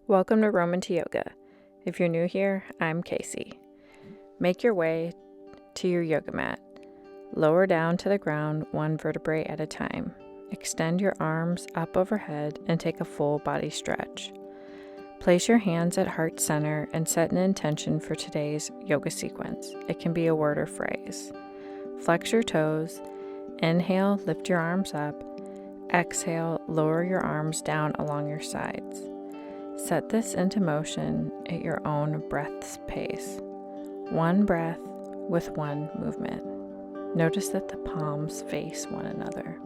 Welcome to Roman to Yoga. If you're new here, I'm Casey. Make your way to your yoga mat. Lower down to the ground one vertebrae at a time. Extend your arms up overhead and take a full body stretch. Place your hands at heart center and set an intention for today's yoga sequence. It can be a word or phrase. Flex your toes. Inhale, lift your arms up. Exhale, lower your arms down along your sides. Set this into motion at your own breath's pace. One breath with one movement. Notice that the palms face one another.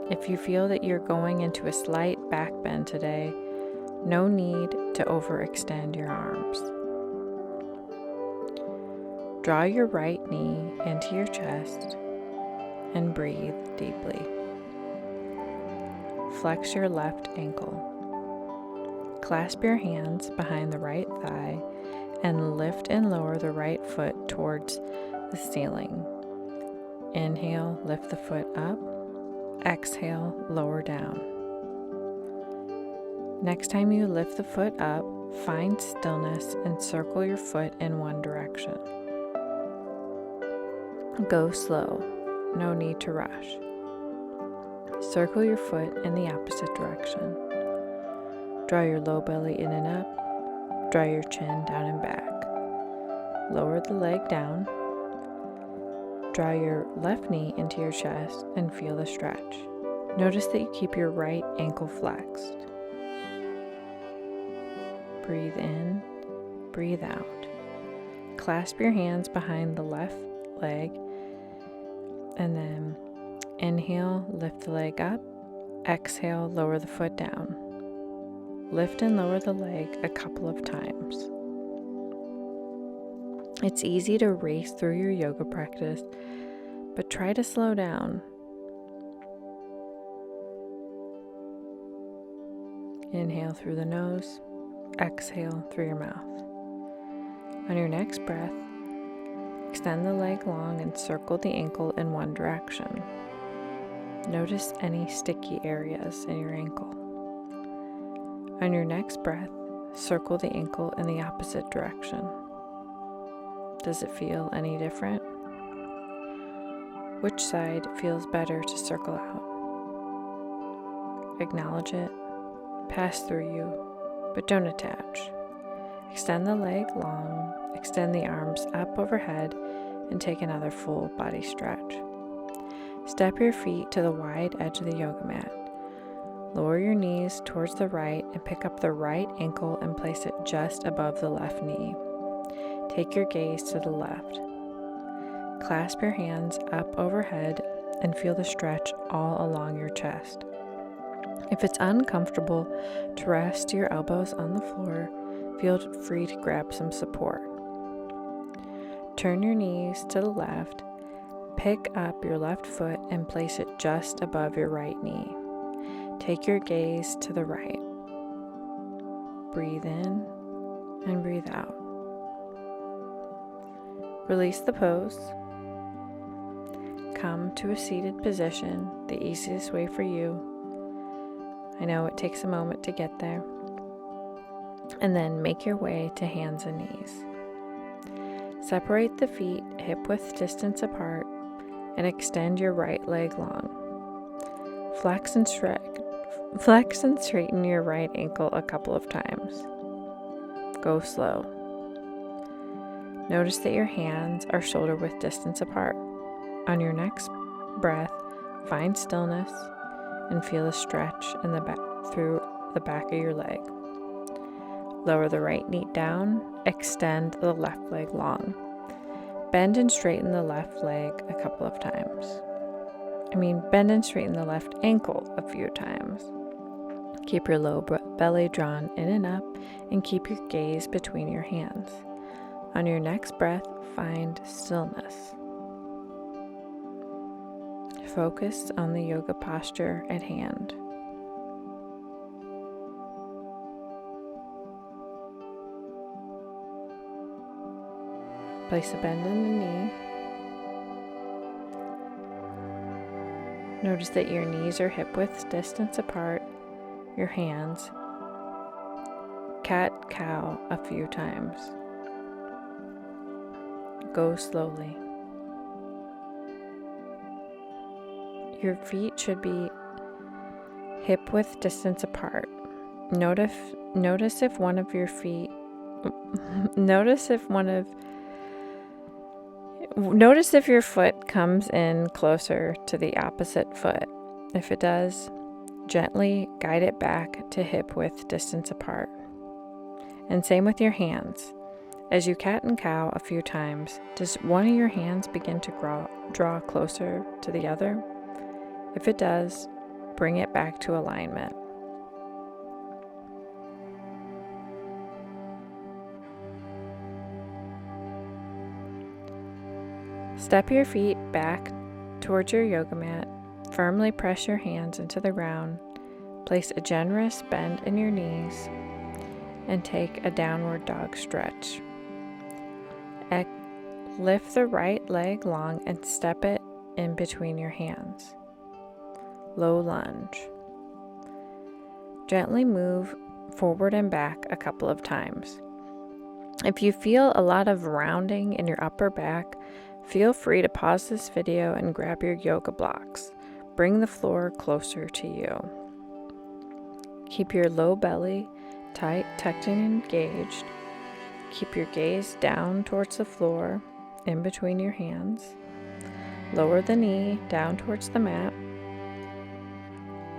If you feel that you're going into a slight back bend today, no need to overextend your arms. Draw your right knee into your chest and breathe deeply. Flex your left ankle. Clasp your hands behind the right thigh and lift and lower the right foot towards the ceiling. Inhale, lift the foot up. Exhale, lower down. Next time you lift the foot up, find stillness and circle your foot in one direction. Go slow, no need to rush. Circle your foot in the opposite direction. Draw your low belly in and up. Draw your chin down and back. Lower the leg down. Draw your left knee into your chest and feel the stretch. Notice that you keep your right ankle flexed. Breathe in, breathe out. Clasp your hands behind the left leg and then inhale, lift the leg up. Exhale, lower the foot down. Lift and lower the leg a couple of times. It's easy to race through your yoga practice, but try to slow down. Inhale through the nose. Exhale through your mouth. On your next breath, extend the leg long and circle the ankle in one direction. Notice any sticky areas in your ankle. On your next breath, circle the ankle in the opposite direction. Does it feel any different? Which side feels better to circle out? Acknowledge it, pass through you, but don't attach. Extend the leg long, extend the arms up overhead, and take another full body stretch. Step your feet to the wide edge of the yoga mat. Lower your knees towards the right and pick up the right ankle and place it just above the left knee. Take your gaze to the left. Clasp your hands up overhead and feel the stretch all along your chest. If it's uncomfortable to rest your elbows on the floor, feel free to grab some support. Turn your knees to the left. Pick up your left foot and place it just above your right knee. Take your gaze to the right. Breathe in and breathe out. Release the pose. Come to a seated position, the easiest way for you. I know it takes a moment to get there. And then make your way to hands and knees. Separate the feet hip-width distance apart and extend your right leg long. Flex and straighten your right ankle a couple of times. Go slow. Notice that your hands are shoulder-width distance apart. On your next breath, find stillness and feel a stretch in the back through the back of your leg. Lower the right knee down, extend the left leg long. Bend and straighten the left leg a couple of times. Bend and straighten the left ankle a few times. Keep your low belly drawn in and up and keep your gaze between your hands. On your next breath, find stillness. Focus on the yoga posture at hand. Place a bend in the knee. Notice that your knees are hip-width distance apart your hands, cat-cow a few times. Go slowly. Your feet should be hip-width distance apart. Notice if one of your feet Notice if your foot comes in closer to the opposite foot. If it does, gently guide it back to hip width distance apart. And same with your hands. As you cat and cow a few times, does one of your hands begin to draw closer to the other? If it does, bring it back to alignment. Step your feet back towards your yoga mat. Firmly press your hands into the ground. Place a generous bend in your knees and take a downward dog stretch. Lift the right leg long and step it in between your hands. Low lunge. Gently move forward and back a couple of times. If you feel a lot of rounding in your upper back, feel free to pause this video and grab your yoga blocks. Bring the floor closer to you. Keep your low belly tight, tucked and engaged. Keep your gaze down towards the floor, in between your hands. Lower the knee down towards the mat.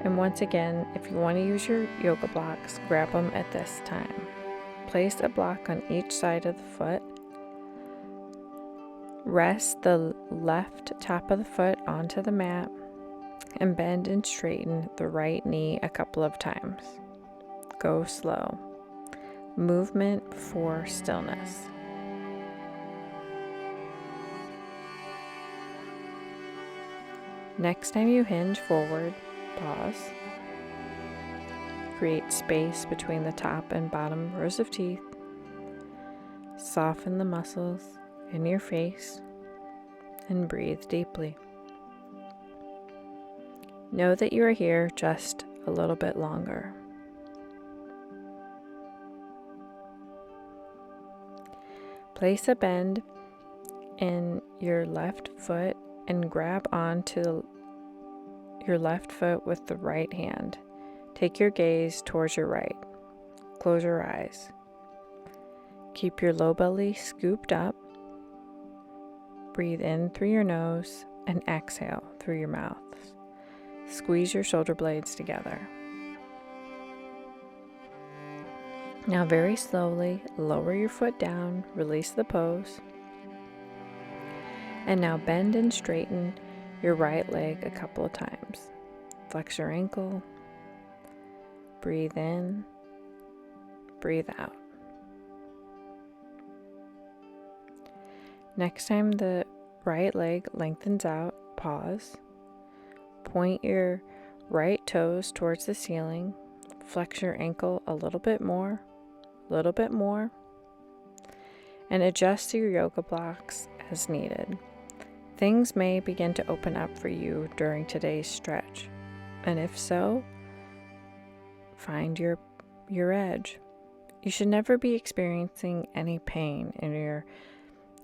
And once again, if you want to use your yoga blocks, grab them at this time. Place a block on each side of the foot. Rest the left top of the foot onto the mat and bend and straighten the right knee a couple of times. Go slow. Movement for stillness. Next time you hinge forward, pause. Create space between the top and bottom rows of teeth. Soften the muscles in your face and breathe deeply. Know that you are here just a little bit longer. Place a bend in your left foot and grab onto your left foot with the right hand. Take your gaze towards your right. Close your eyes. Keep your low belly scooped up. Breathe in through your nose and exhale through your mouth. Squeeze your shoulder blades together. Now very slowly lower your foot down, release the pose. And now bend and straighten your right leg a couple of times. Flex your ankle. Breathe in, breathe out. Next time the right leg lengthens out, pause. Point your right toes towards the ceiling. Flex your ankle a little bit more, and adjust your yoga blocks as needed. Things may begin to open up for you during today's stretch, and if so, find your edge. You should never be experiencing any pain in your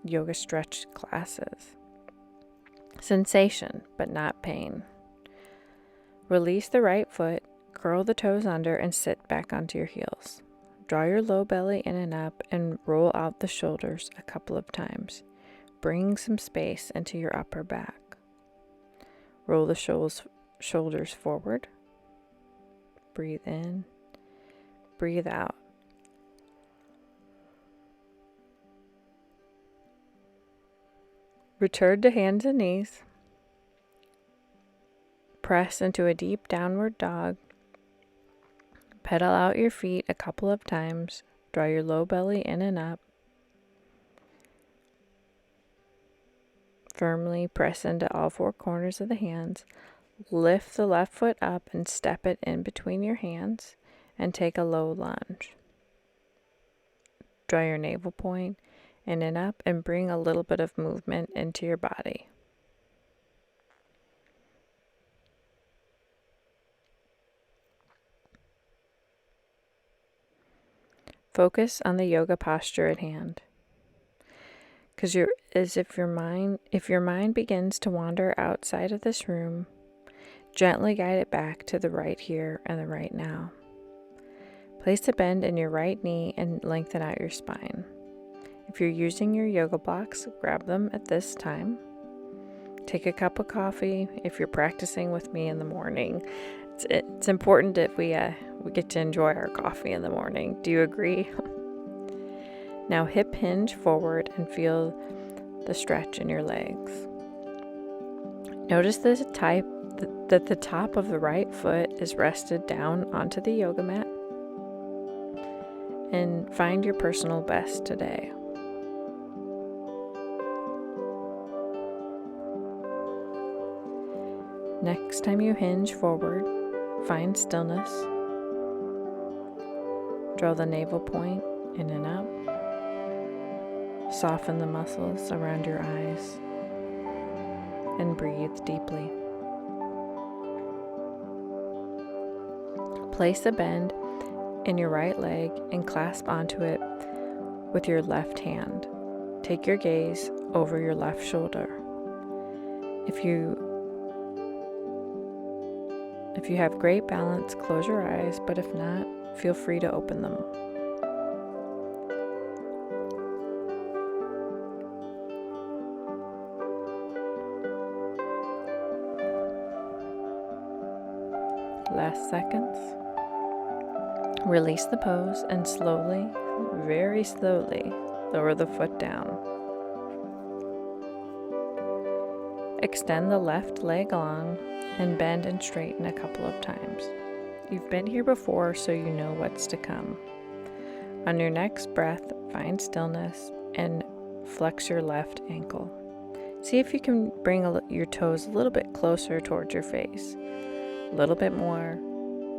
yoga stretch classes. Sensation, but not pain. Release the right foot, curl the toes under, and sit back onto your heels. Draw your low belly in and up and roll out the shoulders a couple of times. Bring some space into your upper back. Roll the shoulders forward. Breathe in, breathe out. Return to hands and knees. Press into a deep downward dog. Pedal out your feet a couple of times. Draw your low belly in and up. Firmly press into all four corners of the hands. Lift the left foot up and step it in between your hands and take a low lunge. Draw your navel point in and up and bring a little bit of movement into your body. Focus on the yoga posture at hand. Because if your mind begins to wander outside of this room, gently guide it back to the right here and the right now. Place a bend in your right knee and lengthen out your spine. If you're using your yoga blocks, grab them at this time. Take a cup of coffee if you're practicing with me in the morning. It's important that we get to enjoy our coffee in the morning. Do you agree? Now hip hinge forward and feel the stretch in your legs. Notice that the top of the right foot is rested down onto the yoga mat. And find your personal best today. Next time you hinge forward, find stillness. Draw the navel point in and up. Soften the muscles around your eyes. And breathe deeply. Place a bend in your right leg and clasp onto it with your left hand. Take your gaze over your left shoulder. If you have great balance, close your eyes, but if not, feel free to open them. Last seconds. Release the pose and slowly, very slowly, lower the foot down. Extend the left leg long and bend and straighten a couple of times. You've been here before, so you know what's to come. On your next breath, find stillness and flex your left ankle. See if you can bring your toes a little bit closer towards your face. A little bit more,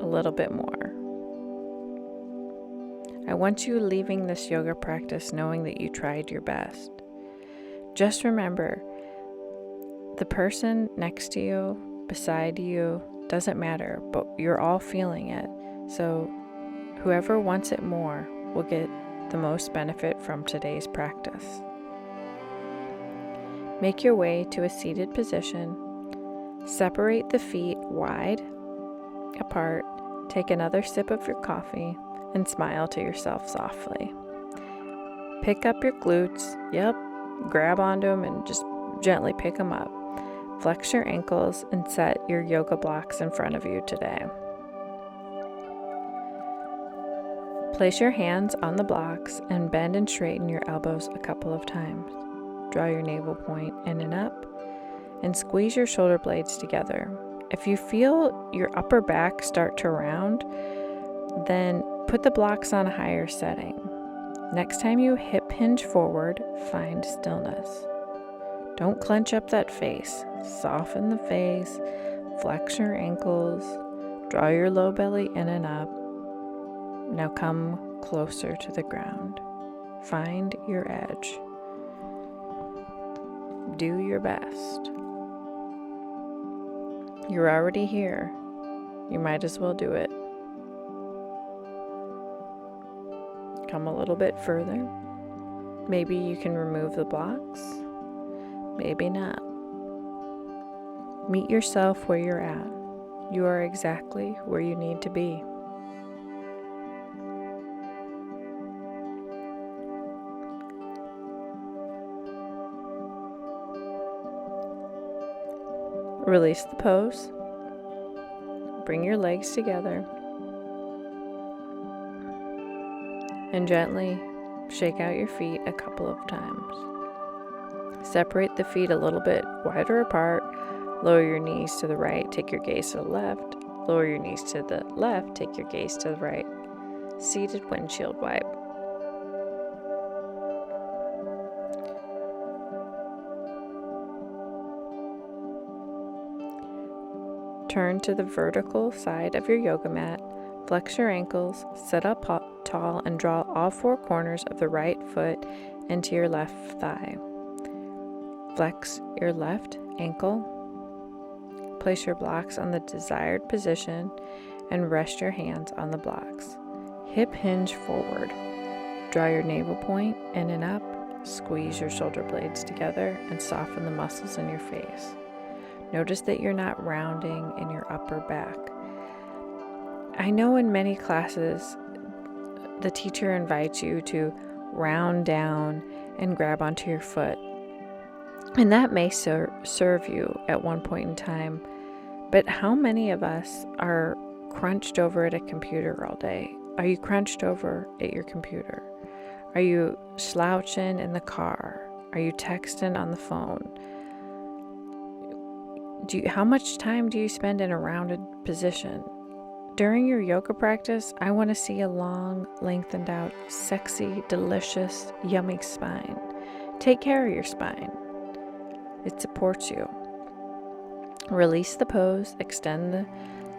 a little bit more. I want you leaving this yoga practice knowing that you tried your best. Just remember, the person next to you, beside you, doesn't matter, but you're all feeling it. So whoever wants it more will get the most benefit from today's practice. Make your way to a seated position. Separate the feet wide apart. Take another sip of your coffee and smile to yourself softly. Pick up your glutes. Yep, grab onto them and just gently pick them up. Flex your ankles and set your yoga blocks in front of you today. Place your hands on the blocks and bend and straighten your elbows a couple of times. Draw your navel point in and up and squeeze your shoulder blades together. If you feel your upper back start to round, then put the blocks on a higher setting. Next time you hip hinge forward, find stillness. Don't clench up that face. Soften the face, flex your ankles, draw your low belly in and up. Now come closer to the ground. Find your edge. Do your best. You're already here. You might as well do it. Come a little bit further. Maybe you can remove the blocks. Maybe not. Meet yourself where you're at. You are exactly where you need to be. Release the pose. Bring your legs together. And gently shake out your feet a couple of times. Separate the feet a little bit wider apart. Lower your knees to the right, take your gaze to the left. Lower your knees to the left, take your gaze to the right. Seated windshield wipe. Turn to the vertical side of your yoga mat. Flex your ankles, sit up tall, and draw all four corners of the right foot into your left thigh. Flex your left ankle. Place your blocks on the desired position and rest your hands on the blocks. Hip hinge forward. Draw your navel point in and up. Squeeze your shoulder blades together and soften the muscles in your face. Notice that you're not rounding in your upper back. I know in many classes, the teacher invites you to round down and grab onto your foot. And that may serve you at one point in time. But how many of us are crunched over at a computer all day? Are you crunched over at your computer? Are you slouching in the car? Are you texting on the phone? How much time do you spend in a rounded position? During your yoga practice, I want to see a long, lengthened out, sexy, delicious, yummy spine. Take care of your spine. It supports you. Release the pose, extend the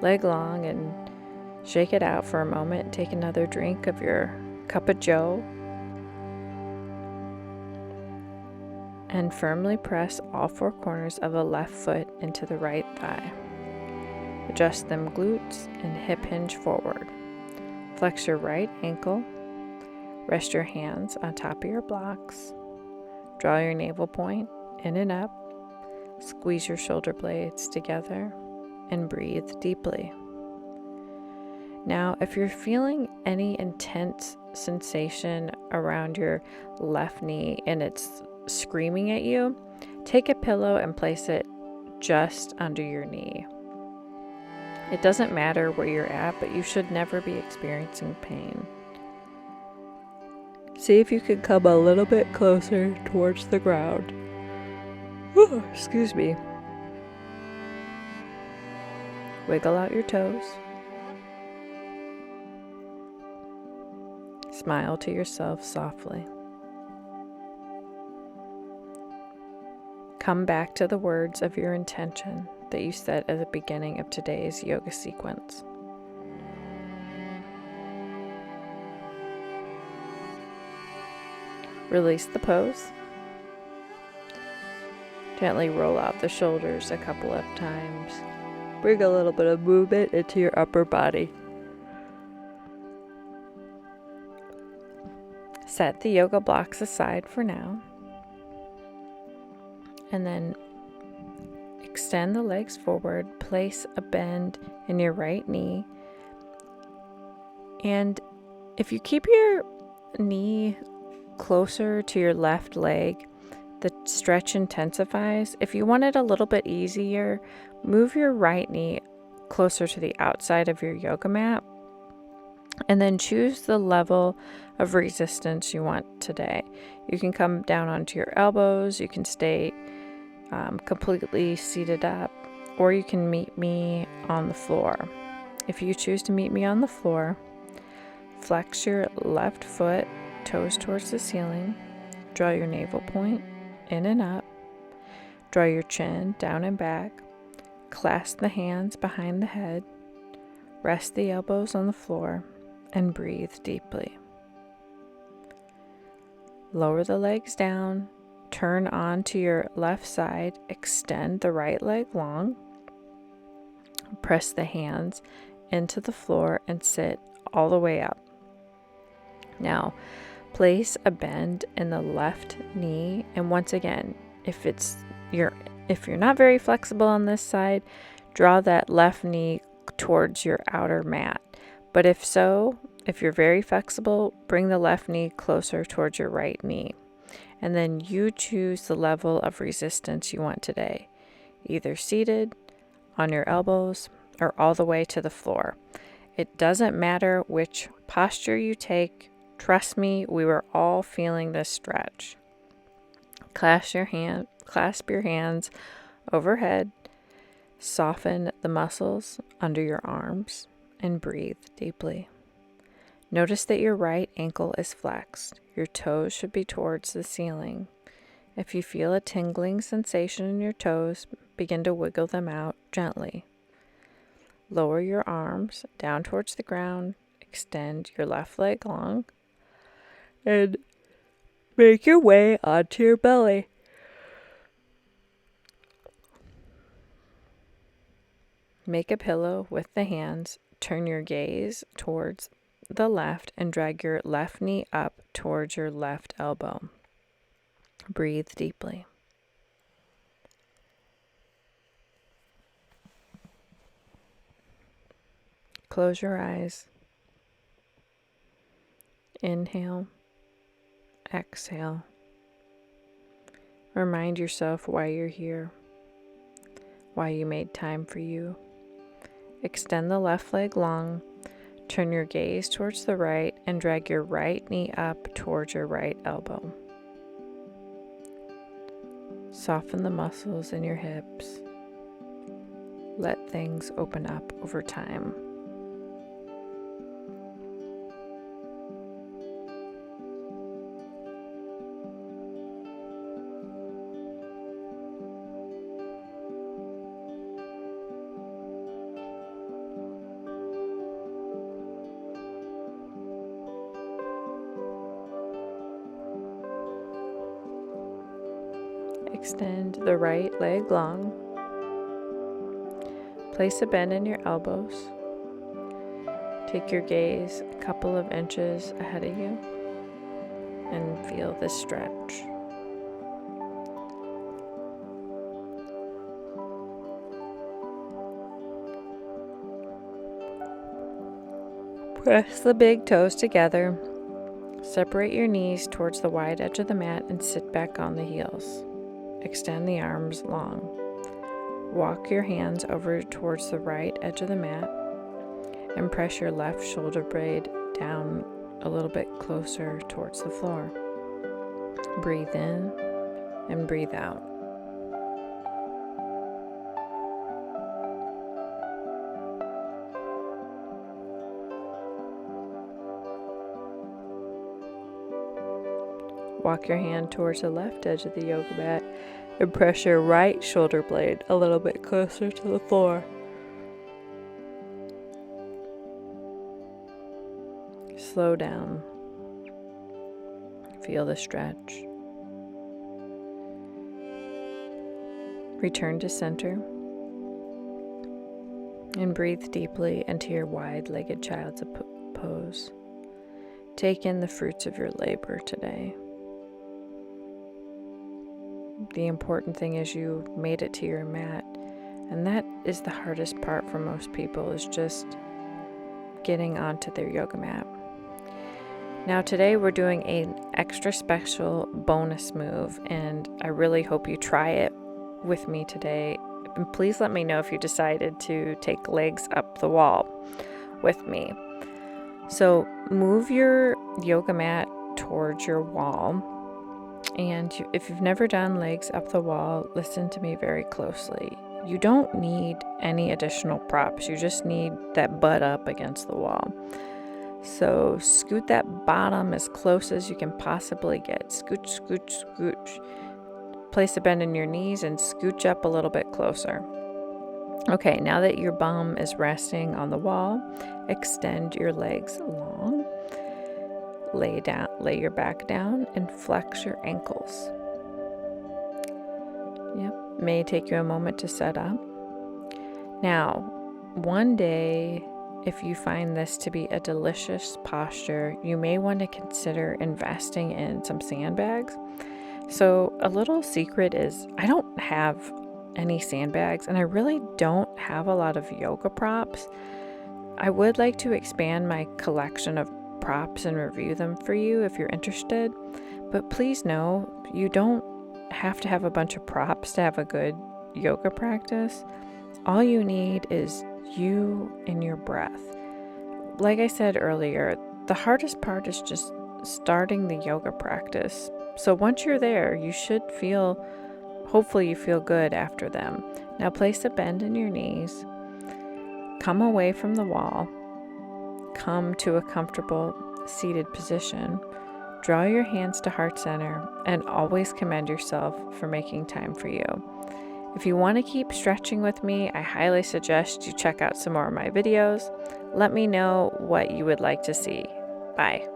leg long, and shake it out for a moment. Take another drink of your cup of joe. And firmly press all four corners of the left foot into the right thigh. Adjust them glutes and hip hinge forward. Flex your right ankle. Rest your hands on top of your blocks. Draw your navel point in and up. Squeeze your shoulder blades together and breathe deeply. Now, if you're feeling any intense sensation around your left knee and it's screaming at you, take a pillow and place it just under your knee. It doesn't matter where you're at, but you should never be experiencing pain. See if you can come a little bit closer towards the ground. Excuse me. Wiggle out your toes. Smile to yourself softly. Come back to the words of your intention that you set at the beginning of today's yoga sequence. Release the pose. Gently roll out the shoulders a couple of times. Bring a little bit of movement into your upper body. Set the yoga blocks aside for now. And then extend the legs forward. Place a bend in your right knee. And if you keep your knee closer to your left leg, the stretch intensifies. If you want it a little bit easier, move your right knee closer to the outside of your yoga mat, and then choose the level of resistance you want today. You can come down onto your elbows, you can stay completely seated up, or you can meet me on the floor. If you choose to meet me on the floor, flex your left foot, toes towards the ceiling, draw your navel point in and up, draw your chin down and back, clasp the hands behind the head, rest the elbows on the floor, and breathe deeply. Lower the legs down, turn onto your left side, extend the right leg long, press the hands into the floor and sit all the way up. Now, place a bend in the left knee, and once again, if you're not very flexible on this side, draw that left knee towards your outer mat. But if you're very flexible, bring the left knee closer towards your right knee. And then you choose the level of resistance you want today, either seated, on your elbows, or all the way to the floor. It doesn't matter which posture you take. Trust me, we were all feeling this stretch. Clasp your hands overhead, soften the muscles under your arms, and breathe deeply. Notice that your right ankle is flexed. Your toes should be towards the ceiling. If you feel a tingling sensation in your toes, begin to wiggle them out gently. Lower your arms down towards the ground. Extend your left leg long. And make your way onto your belly. Make a pillow with the hands. Turn your gaze towards the left and drag your left knee up towards your left elbow. Breathe deeply. Close your eyes. Inhale. Exhale. Remind yourself why you're here, why you made time for you. Extend the left leg long. Turn your gaze towards the right and drag your right knee up towards your right elbow. Soften the muscles in your hips. Let things open up over time. Extend the right leg long. Place a bend in your elbows. Take your gaze a couple of inches ahead of you and feel this stretch. Press the big toes together. Separate your knees towards the wide edge of the mat and sit back on the heels. Extend the arms long. Walk your hands over towards the right edge of the mat and press your left shoulder blade down a little bit closer towards the floor. Breathe in and breathe out. Walk your hand towards the left edge of the yoga mat and press your right shoulder blade a little bit closer to the floor. Slow down. Feel the stretch. Return to center and breathe deeply into your wide-legged child's pose. Take in the fruits of your labor today. The important thing is you made it to your mat, and that is the hardest part for most people, is just getting onto their yoga mat. Now today we're doing an extra special bonus move, and I really hope you try it with me today. And please let me know if you decided to take legs up the wall with me. So move your yoga mat towards your wall. And if you've never done legs up the wall, listen to me very closely. You don't need any additional props. You just need that butt up against the wall. So scoot that bottom as close as you can possibly get. Scooch, scooch, scooch. Place a bend in your knees and scooch up a little bit closer. Okay, now that your bum is resting on the wall, extend your legs long. Lay your back down and flex your ankles. Yep, may take you a moment to set up. Now, one day, if you find this to be a delicious posture, you may want to consider investing in some sandbags. So a little secret is I don't have any sandbags, and I really don't have a lot of yoga props. I would like to expand my collection of props and review them for you if you're interested, but please know you don't have to have a bunch of props to have a good yoga practice. All you need is you and your breath. Like I said earlier, the hardest part is just starting the yoga practice. So once you're there, hopefully you feel good after them. Now place a bend in your knees, come away from the wall, come to a comfortable seated position, draw your hands to heart center, and always commend yourself for making time for you. If you want to keep stretching with me, I highly suggest you check out some more of my videos. Let me know what you would like to see. Bye.